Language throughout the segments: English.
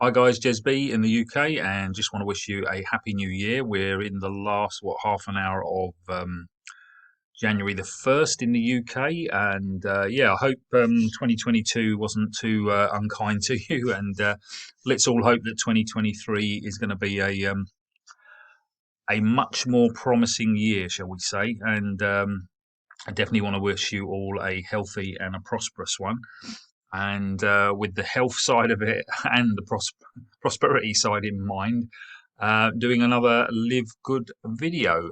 Hi guys, Jez B in the UK, and just want to wish you a happy new year. We're in the last half an hour of January the 1st in the UK, and I hope 2022 wasn't too unkind to you, and let's all hope that 2023 is going to be a much more promising year, shall we say? And I definitely want to wish you all a healthy and a prosperous one. And with the health side of it and the prosperity side in mind, doing another LiveGood video.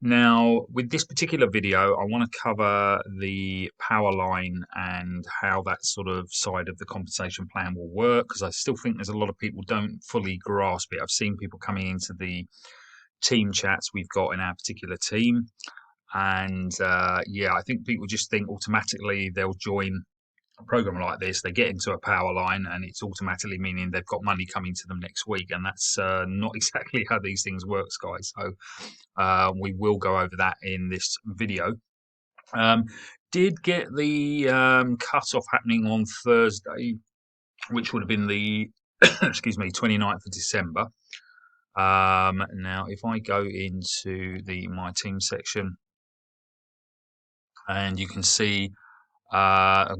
Now, with this particular video, I want to cover the power line and how that sort of side of the compensation plan will work, because I still think there's a lot of people don't fully grasp it. I've seen people coming into the team chats we've got in our particular team, and I think people just think automatically they'll join a program like this, they get into a power line and it's automatically meaning they've got money coming to them next week, and that's not exactly how these things work, guys. So we will go over that in this video. Did get the cut-off happening on Thursday, which would have been the 29th of December. Now if I go into the my team section, and you can see 5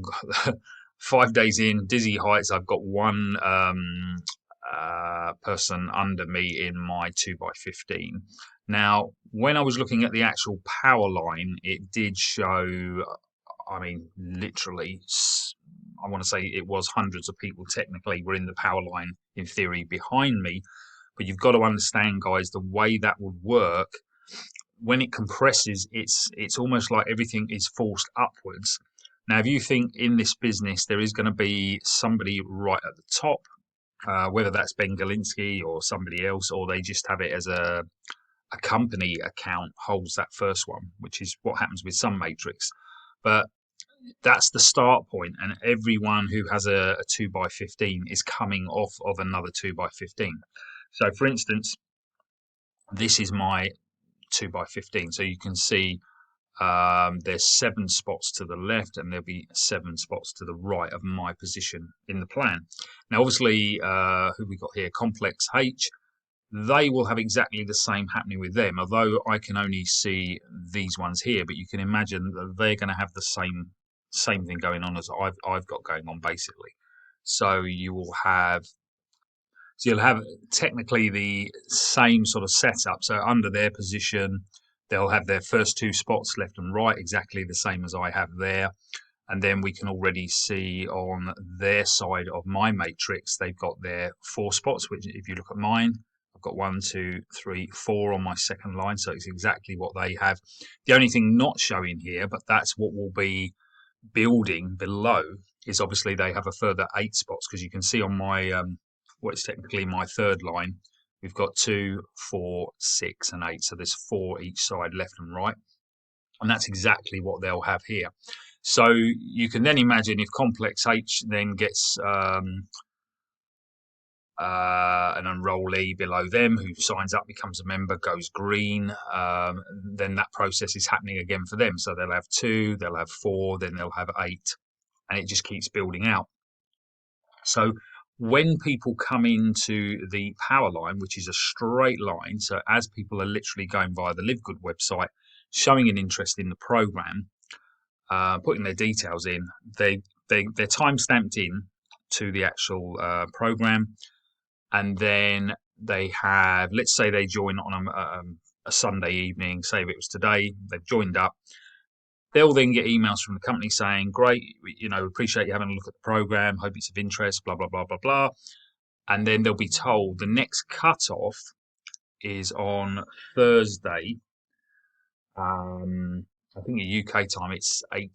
days in, dizzy heights. I've got one person under me in my 2x15. Now, when I was looking at the actual power line, it did show, I mean, literally, I want to say it was hundreds of people technically were in the power line in theory behind me. But you've got to understand, guys, the way that would work. When it compresses, it's almost like everything is forced upwards. Now, if you think in this business there is going to be somebody right at the top, whether that's Ben Galinsky or somebody else, or they just have it as a company account holds that first one, which is what happens with some matrix. But that's the start point, and everyone who has a 2x15 is coming off of another 2x15. So, for instance, this is my 2x15. So you can see there's 7 spots to the left and there'll be 7 spots to the right of my position in the plan. Now, obviously, who we got here, Complex H, they will have exactly the same happening with them, although I can only see these ones here, but you can imagine that they're going to have the same thing going on as I've got going on, basically. So you'll have technically the same sort of setup. So under their position, they'll have their first 2 spots left and right, exactly the same as I have there. And then we can already see on their side of my matrix, they've got their 4 spots, which if you look at mine, I've got 1, 2, 3, 4 on my second line. So it's exactly what they have. The only thing not showing here, but that's what will be building below, is obviously they have a further 8 spots, because you can see on my what is technically my third line, we've got 2, 4, 6, and 8. So there's 4 each side, left and right. And that's exactly what they'll have here. So you can then imagine if Complex H then gets an enrollee below them who signs up, becomes a member, goes green, then that process is happening again for them. So they'll have 2, they'll have 4, then they'll have 8, and it just keeps building out. So when people come into the power line, which is a straight line, so as people are literally going via the LiveGood website, showing an interest in the program, putting their details in, they're time stamped in to the actual program, and then they have, let's say they join on a Sunday evening, say if it was today, they've joined up. They'll then get emails from the company saying, great, appreciate you having a look at the program, hope it's of interest, blah, blah, blah, blah, blah. And then they'll be told the next cutoff is on Thursday. I think at UK time, it's 8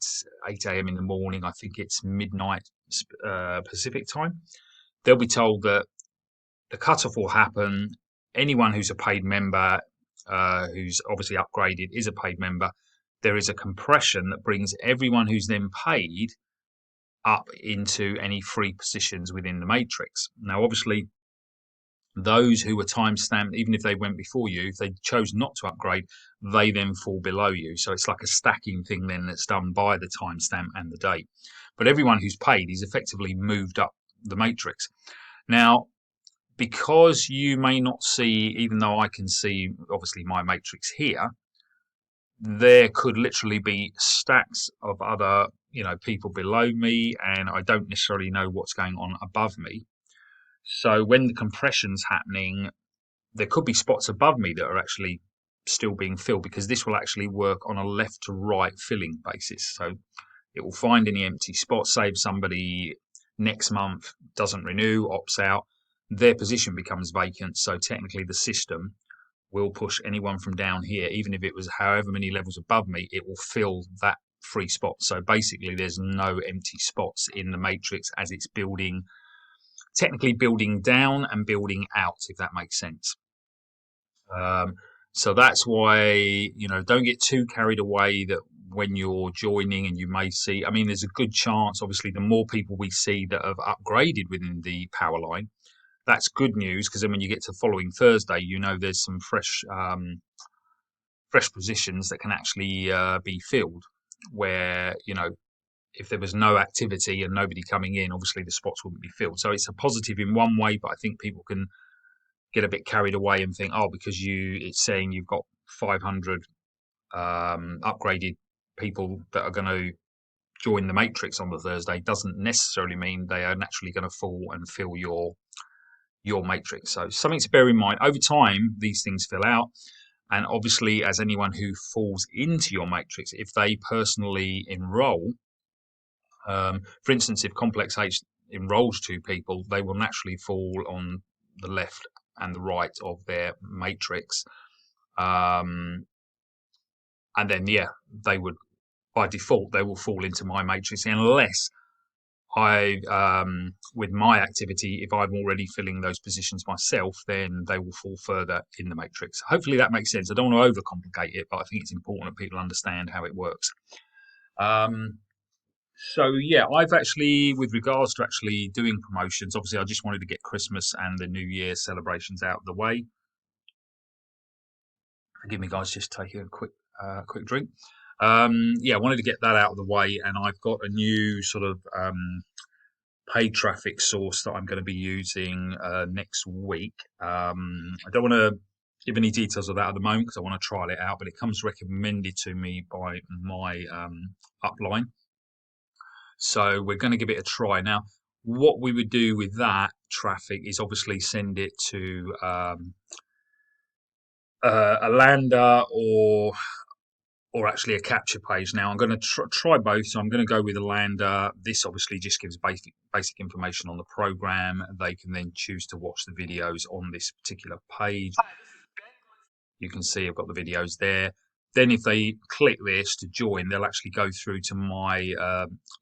a.m. in the morning. I think it's midnight Pacific time. They'll be told that the cutoff will happen. Anyone who's a paid member, who's obviously upgraded, is a paid member. There is a compression that brings everyone who's then paid up into any free positions within the matrix. Now, obviously, those who were time stamped, even if they went before you, if they chose not to upgrade, they then fall below you. So it's like a stacking thing then that's done by the timestamp and the date. But everyone who's paid is effectively moved up the matrix. Now, because you may not see, even though I can see obviously my matrix here, there could literally be stacks of other, people below me, and I don't necessarily know what's going on above me. So when the compression's happening, there could be spots above me that are actually still being filled, because this will actually work on a left to right filling basis. So it will find any empty spots. Say if somebody next month doesn't renew, opts out, their position becomes vacant. So technically the system will push anyone from down here, even if it was however many levels above me, it will fill that free spot. So basically there's no empty spots in the matrix as it's building, technically building down and building out, if that makes sense. So that's why, don't get too carried away that when you're joining and you may see, I mean, there's a good chance, obviously, the more people we see that have upgraded within the power line, that's good news, because then when you get to the following Thursday, there's some fresh positions that can actually be filled, where, if there was no activity and nobody coming in, obviously the spots wouldn't be filled. So it's a positive in one way, but I think people can get a bit carried away and think, oh, because it's saying you've got 500 upgraded people that are going to join the matrix on the Thursday, doesn't necessarily mean they are naturally going to fall and fill your matrix. So something to bear in mind. Over time, these things fill out. And obviously, as anyone who falls into your matrix, if they personally enroll, for instance, if Complex H enrolls 2 people, they will naturally fall on the left and the right of their matrix. And then, they would, by default, they will fall into my matrix, unless with my activity, if I'm already filling those positions myself, then they will fall further in the matrix. Hopefully that makes sense. I don't want to overcomplicate it, but I think it's important that people understand how it works. I've actually, with regards to actually doing promotions, obviously I just wanted to get Christmas and the New Year celebrations out of the way. Forgive me, guys, just taking a quick drink. I wanted to get that out of the way, and I've got a new sort of paid traffic source that I'm going to be using next week. I don't want to give any details of that at the moment because I want to trial it out, but it comes recommended to me by my upline. So we're going to give it a try. Now, what we would do with that traffic is obviously send it to a lander or actually a capture page. Now I'm going to try both. So I'm going to go with a lander. This obviously just gives basic information on the program. They can then choose to watch the videos on this particular page. You can see I've got the videos there. Then if they click this to join, they'll actually go through to my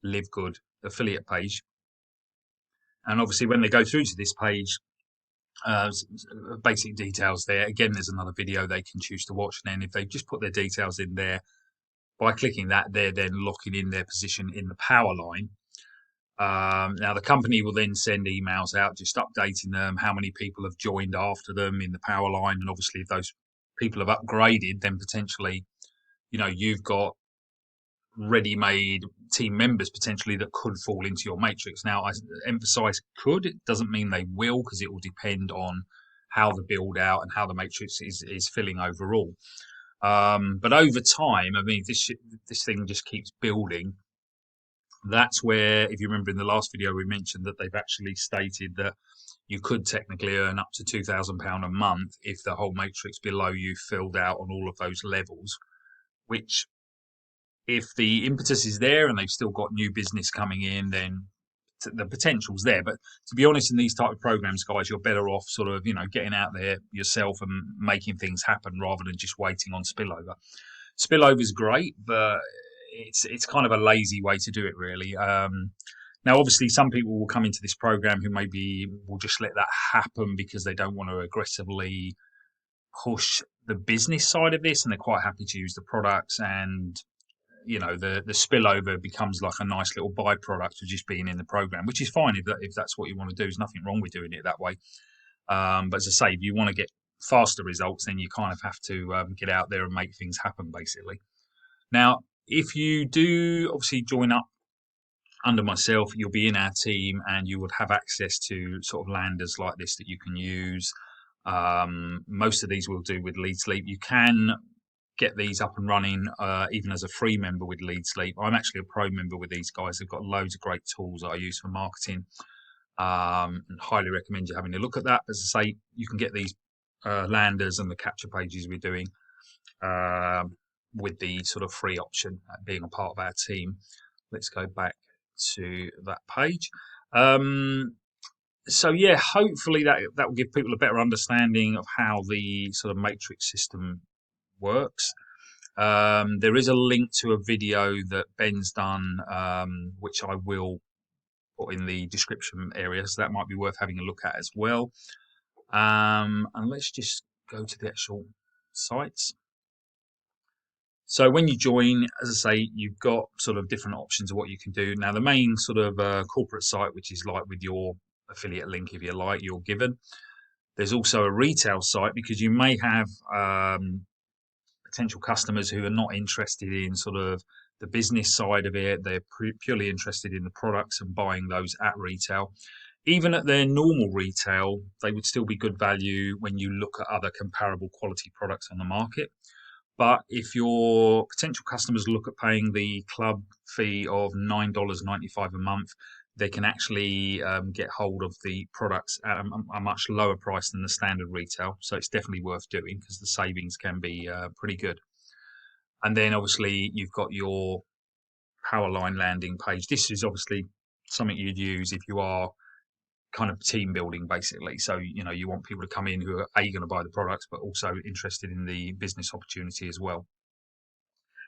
LiveGood affiliate page. And obviously when they go through to this page, basic details there. Again, there's another video they can choose to watch. And then if they just put their details in there, by clicking that, they're then locking in their position in the power line. Now, the company will then send emails out just updating them, how many people have joined after them in the power line. And obviously, if those people have upgraded, then potentially, you've got ready-made team members potentially that could fall into your matrix. Now, I emphasize could. It doesn't mean they will, because it will depend on how the build out and how the matrix is filling overall. But over time, I mean, this thing just keeps building. That's where, if you remember in the last video, we mentioned that they've actually stated that you could technically earn up to £2,000 a month if the whole matrix below you filled out on all of those levels, which, if the impetus is there and they've still got new business coming in, then the potential's there. But to be honest, in these type of programs, guys, you're better off sort of, getting out there yourself and making things happen rather than just waiting on spillover. Spillover is great, but it's kind of a lazy way to do it, really. Now, obviously, some people will come into this program who maybe will just let that happen because they don't want to aggressively push the business side of this, and they're quite happy to use the products, and the spillover becomes like a nice little byproduct of just being in the program, which is fine if that's what you want to do. There's nothing wrong with doing it that way. But as I say, if you want to get faster results, then you kind of have to get out there and make things happen, basically. Now, if you do obviously join up under myself, you'll be in our team, and you would have access to sort of landers like this that you can use. Most of these will do with Lead Sleep. You can get these up and running even as a free member with Lead Sleep. I'm actually a pro member with these guys. They've got loads of great tools that I use for marketing, and highly recommend you having a look at that. As I say, you can get these landers and the capture pages we're doing with the sort of free option, being a part of our team. Let's go back to that page. So yeah, hopefully that will give people a better understanding of how the sort of matrix system works. There is a link to a video that Ben's done, which I will put in the description area, so that might be worth having a look at as well. And let's just go to the actual sites. So when you join, as I say, you've got sort of different options of what you can do. Now, the main sort of corporate site, which is like with your affiliate link, if you like, you're given. There's also a retail site, because you may have potential customers who are not interested in sort of the business side of it. They're purely interested in the products and buying those at retail. Even at their normal retail, they would still be good value when you look at other comparable quality products on the market. But if your potential customers look at paying the club fee of $9.95 a month, they can actually get hold of the products at a much lower price than the standard retail. So it's definitely worth doing, because the savings can be pretty good. And then obviously you've got your Powerline landing page. This is obviously something you'd use if you are kind of team building, basically. So, you know, you want people to come in who are going to buy the products, but also interested in the business opportunity as well.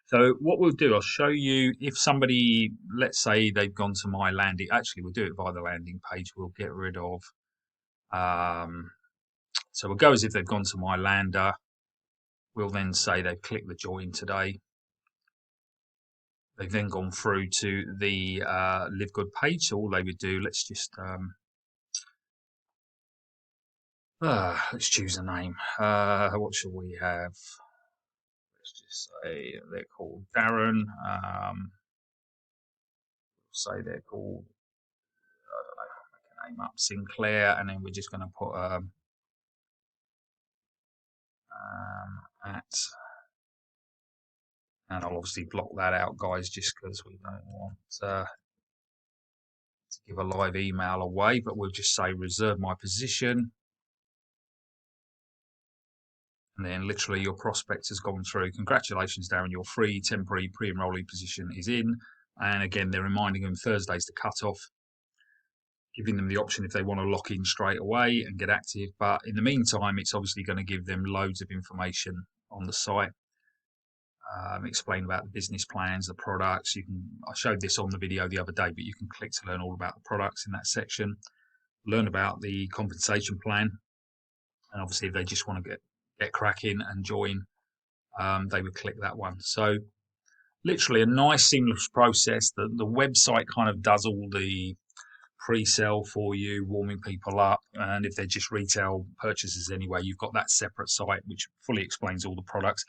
So what we'll do, I'll show you if somebody, let's say they've gone to my landing, actually we'll do it via the landing page. We'll get rid of, so we'll go as if they've gone to my lander. We'll then say they've clicked the join today. They've then gone through to the LiveGood page. So all they would do, let's just, let's choose a name. What shall we have? Let's just say they're called Darren. Say they're called, I don't know, make a name up, Sinclair, and then we're just going to put at, and I'll obviously block that out, guys, just because we don't want to give a live email away. But we'll just say reserve my position. And then literally your prospect has gone through. Congratulations, Darren, your free temporary pre-enrollee position is in. And again, they're reminding them Thursday's the cut-off, giving them the option if they want to lock in straight away and get active. But in the meantime, it's obviously going to give them loads of information on the site. Explain about the business plans, the products. I showed this on the video the other day, but you can click to learn all about the products in that section. Learn about the compensation plan. And obviously, if they just want to get cracking and join, they would click that one. So literally a nice seamless process. The website kind of does all the pre-sale for you, warming people up, and if they're just retail purchases anyway, you've got that separate site which fully explains all the products.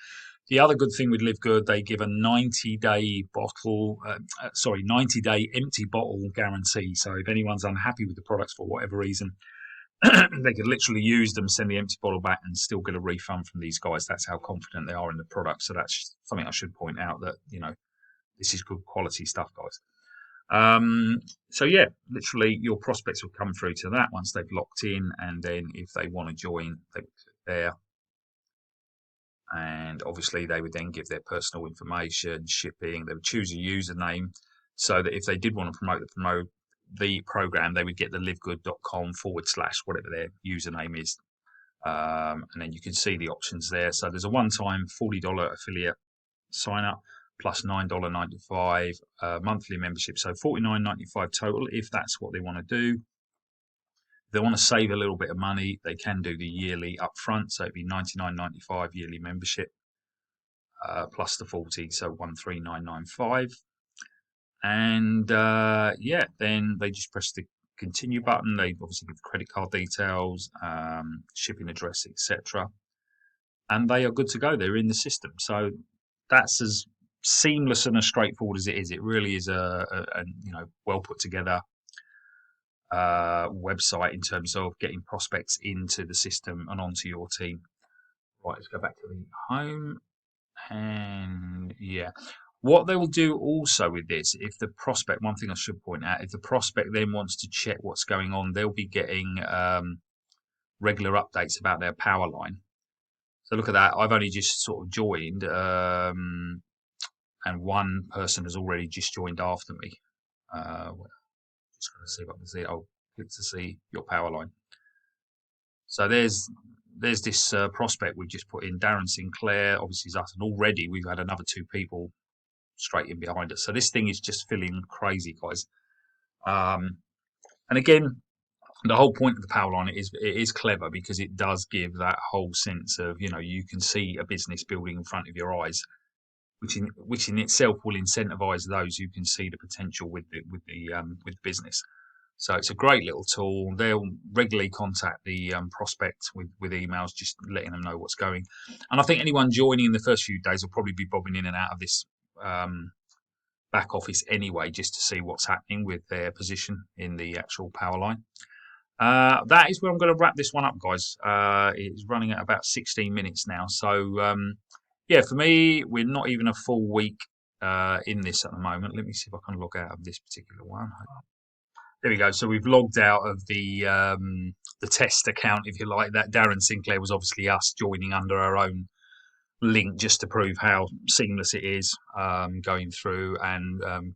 The other good thing with LiveGood, they give a 90-day 90-day empty bottle guarantee. So if anyone's unhappy with the products for whatever reason, they could literally use them, send the empty bottle back, and still get a refund from these guys. That's how confident they are in the product. So that's something I should point out, that, you know, this is good quality stuff, guys. So yeah, literally your prospects will come through to that once they've locked in, and then if they want to join, they would click there. And obviously they would then give their personal information, shipping. They would choose a username, so that if they did want to promote the program, they would get the livegood.com / whatever their username is. And then you can see the options there. So there's a one-time $40 affiliate sign up plus $9.95 monthly membership. So $49.95 total if that's what they want to do. If they want to save a little bit of money, they can do the yearly upfront. So it'd be $99.95 yearly membership plus the 40, so $13,995. And yeah, then they just press the continue button. They obviously give credit card details, shipping address, etc. And they are good to go. They're in the system. So that's as seamless and as straightforward as it is, it really is a well put together website in terms of getting prospects into the system and onto your team. Right, let's go back to the home, and yeah, what they will do also with this, if the prospect, one thing I should point out, if the prospect then wants to check what's going on, they'll be getting regular updates about their power line. So look at that, I've only just sort of joined, and one person has already just joined after me. Just going to see if I can see it. I'll click to see your power line. So there's this prospect we've just put in, Darren Sinclair, obviously is us, and already we've had another 2 people straight in behind us. So this thing is just filling crazy, guys. And again, the whole point of the power line it is clever because it does give that whole sense of, you can see a business building in front of your eyes, which in itself will incentivize those who can see the potential with the business. So it's a great little tool. They'll regularly contact the prospect with emails, just letting them know what's going. And I think anyone joining in the first few days will probably be bobbing in and out of this back office anyway, just to see what's happening with their position in the actual power line. That is where I'm going to wrap this one up, guys. It's running at about 16 minutes now. So, yeah, for me, we're not even a full week in this at the moment. Let me see if I can log out of this particular one. There we go. So we've logged out of the test account, if you like. That Darren Sinclair was obviously us joining under our own link just to prove how seamless it is going through and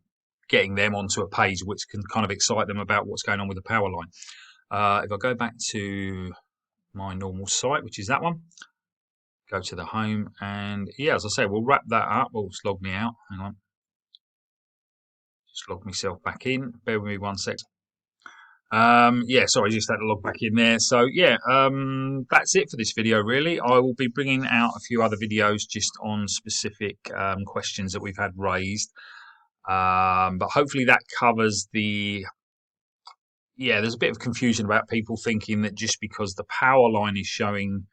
getting them onto a page which can kind of excite them about what's going on with the power line. If I go back to my normal site, which is that one, go to the home, and yeah, as I say, we'll wrap that up. Oh, it's logged me out. Hang on. Just log myself back in. Bear with me 1 sec. Yeah, sorry, just had to log back in there. So yeah, that's it for this video really. I will be bringing out a few other videos just on specific questions that we've had raised, but hopefully that covers there's a bit of confusion about people thinking that just because the power line is showing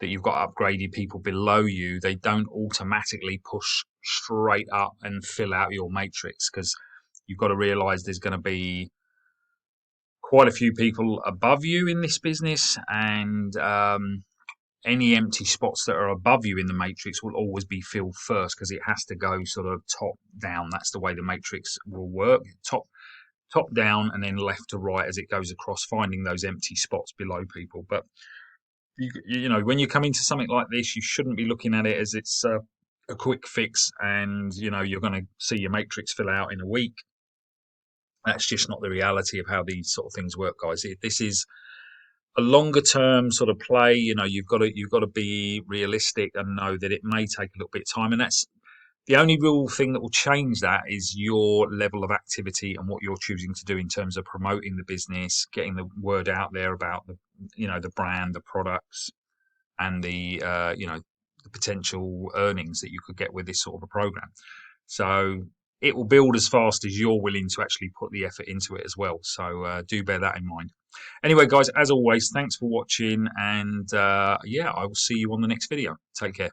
that you've got upgraded people below you, they don't automatically push straight up and fill out your matrix, because you've got to realize there's going to be quite a few people above you in this business, and any empty spots that are above you in the matrix will always be filled first, because it has to go sort of top down. That's the way the matrix will work, top down and then left to right as it goes across, finding those empty spots below people. But you know, when you come into something like this, you shouldn't be looking at it as it's a quick fix and you're going to see your matrix fill out in a week. That's just not the reality of how these sort of things work, guys. This is a longer term sort of play. You've got to be realistic and know that it may take a little bit of time, and that's the only real thing that will change that is your level of activity and what you're choosing to do in terms of promoting the business, getting the word out there about the brand, the products, and the potential earnings that you could get with this sort of a program. So it will build as fast as you're willing to actually put the effort into it as well. So do bear that in mind. Anyway, guys, as always, thanks for watching, and I will see you on the next video. Take care.